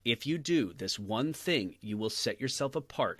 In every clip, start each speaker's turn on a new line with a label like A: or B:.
A: If you do this one thing, you will set yourself apart.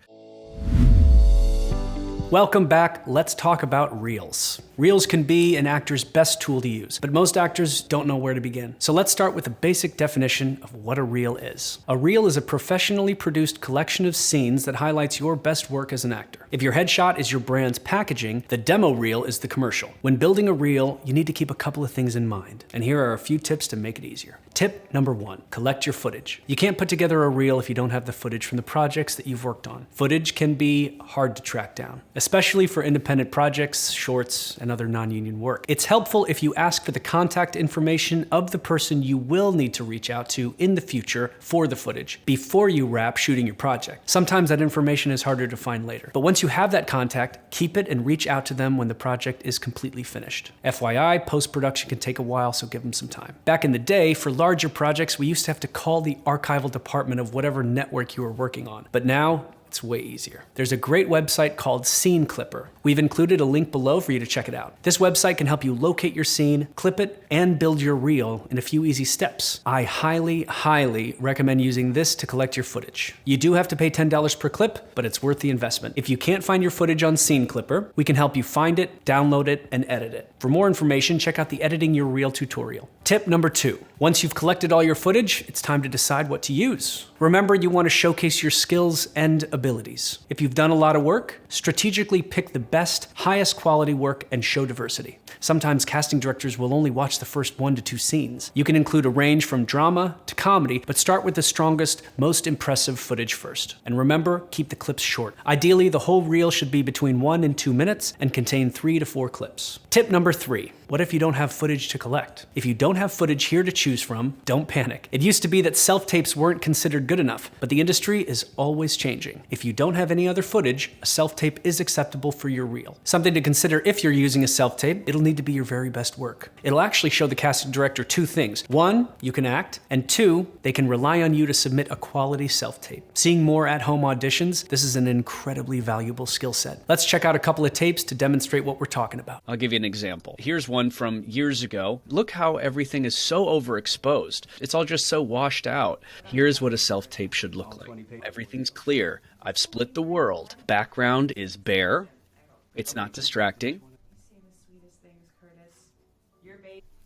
B: Welcome back. Let's talk about reels. Reels can be an actor's best tool to use, but most actors don't know where to begin. So let's start with a basic definition of what a reel is. A reel is a professionally produced collection of scenes that highlights your best work as an actor. If your headshot is your brand's packaging, the demo reel is the commercial. When building a reel, you need to keep a couple of things in mind, and here are a few tips to make it easier. Tip number 1, collect your footage. You can't put together a reel if you don't have the footage from the projects that you've worked on. Footage can be hard to track down, especially for independent projects, shorts, and other non-union work. It's helpful if you ask for the contact information of the person you will need to reach out to in the future for the footage before you wrap shooting your project. Sometimes that information is harder to find later, but once you have that contact, keep it and reach out to them when the project is completely finished. FYI, post-production can take a while, so give them some time. Back in the day, for larger projects, we used to have to call the archival department of whatever network you were working on, but now it's way easier. There's a great website called Scene Clipper. We've included a link below for you to check it out. This website can help you locate your scene, clip it, and build your reel in a few easy steps. I highly recommend using this to collect your footage. You do have to pay $10 per clip, but it's worth the investment. If you can't find your footage on Scene Clipper, we can help you find it, download it, and edit it. For more information, check out the Editing Your Reel tutorial. Tip number 2. Once you've collected all your footage, it's time to decide what to use. Remember, you want to showcase your skills and abilities. If you've done a lot of work, strategically pick the best, highest quality work and show diversity. Sometimes casting directors will only watch the first 1 to 2 scenes. You can include a range from drama to comedy, but start with the strongest, most impressive footage first. And remember, keep the clips short. Ideally, the whole reel should be between 1 and 2 minutes and contain 3 to 4 clips. Tip number 3. What if you don't have footage to collect? If you don't have footage here to choose from, don't panic. It used to be that self-tapes weren't considered good enough, but the industry is always changing. If you don't have any other footage, a self-tape is acceptable for your reel. Something to consider if you're using a self-tape, it'll need to be your very best work. It'll actually show the casting director 2 things. 1, you can act, and 2, they can rely on you to submit a quality self-tape. Seeing more at-home auditions, this is an incredibly valuable skill set. Let's check out a couple of tapes to demonstrate what we're talking about.
A: I'll give you an example. Here's one from years ago. Look how everything is so overexposed. It's all just so washed out. Here's what a self-tape should look like. Everything's clear. I've split the world. Background is bare. It's not distracting.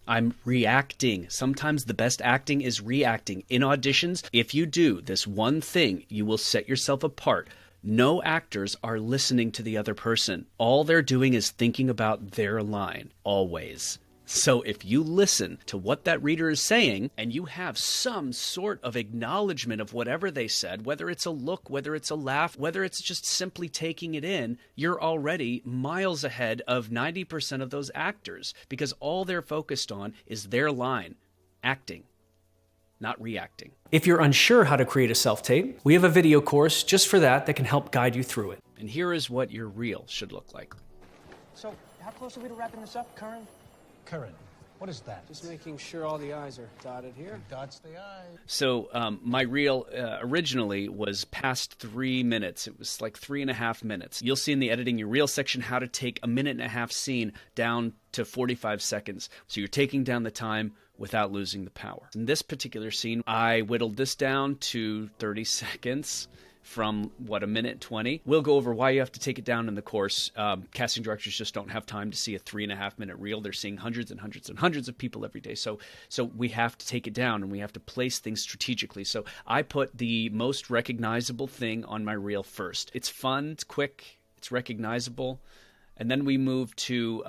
A: I'm reacting. Sometimes the best acting is reacting. In auditions, if you do this one thing, you will set yourself apart. No actors are listening to the other person. All they're doing is thinking about their line, always. So if you listen to what that reader is saying, and you have some sort of acknowledgement of whatever they said, whether it's a look, whether it's a laugh, whether it's just simply taking it in, you're already miles ahead of 90% of those actors, because all they're focused on is their line, acting, not reacting.
B: If you're unsure how to create a self-tape, we have a video course just for that can help guide you through it.
A: And here is what your reel should look like.
C: So, how close are we to wrapping this up, Curran?
D: Curran, what is that?
C: Just making sure all the I's are dotted here.
D: Dots the I's.
A: So my reel originally was past 3 minutes. It was like 3.5 minutes. You'll see in the editing your reel section how to take a 1.5-minute scene down to 45 seconds. So you're taking down the time without losing the power. In this particular scene, I whittled this down to 30 seconds. From, 1:20. We'll go over why you have to take it down in the course. Casting directors just don't have time to see a 3.5-minute reel. They're seeing hundreds and hundreds and hundreds of people every day. So we have to take it down, and we have to place things strategically. So I put the most recognizable thing on my reel first. It's fun, it's quick, it's recognizable. And then we move to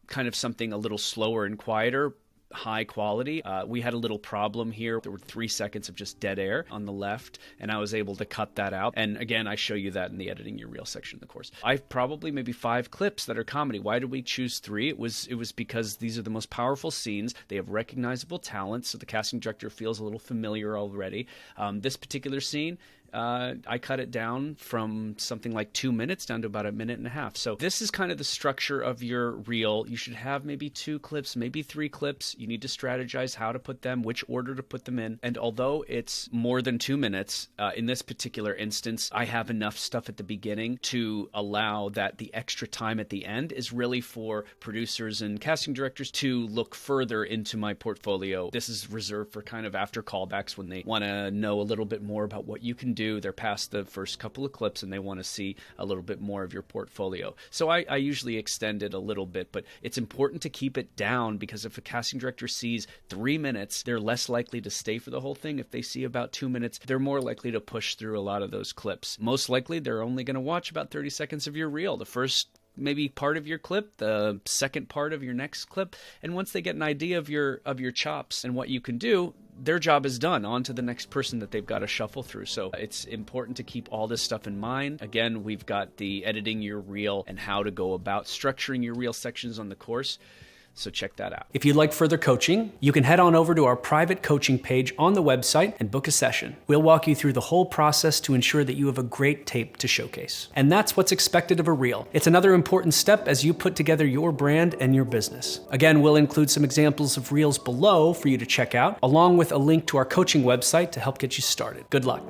A: kind of something a little slower and quieter, high quality. We had a little problem here. There were 3 seconds of just dead air on the left, and I was able to cut that out. And again, I show you that in the editing your reel section of the course. I've probably maybe 5 clips that are comedy. Why did we choose 3? It was because these are the most powerful scenes. They have recognizable talent, so the casting director feels a little familiar already. This particular scene, I cut it down from something like 2 minutes down to about a minute and a half. So this is kind of the structure of your reel. You should have maybe 2 clips, maybe 3 clips. You need to strategize how to put them, which order to put them in. And although it's more than 2 minutes, in this particular instance, I have enough stuff at the beginning to allow that the extra time at the end is really for producers and casting directors to look further into my portfolio. This is reserved for kind of after callbacks when they want to know a little bit more about what you can do. They're past the first couple of clips and they want to see a little bit more of your portfolio. So I usually extend it a little bit, but it's important to keep it down because if a casting director sees 3 minutes, they're less likely to stay for the whole thing. If they see about 2 minutes, they're more likely to push through a lot of those clips. Most likely, they're only going to watch about 30 seconds of your reel. The first maybe part of your clip, the second part of your next clip, and once they get an idea of your chops and what you can do, their job is done. On to the next person that they've got to shuffle through. So it's important to keep all this stuff in mind. Again, we've got the editing your reel and how to go about structuring your reel sections on the course. So check that out.
B: If you'd like further coaching, you can head on over to our private coaching page on the website and book a session. We'll walk you through the whole process to ensure that you have a great tape to showcase. And that's what's expected of a reel. It's another important step as you put together your brand and your business. Again, we'll include some examples of reels below for you to check out, along with a link to our coaching website to help get you started. Good luck.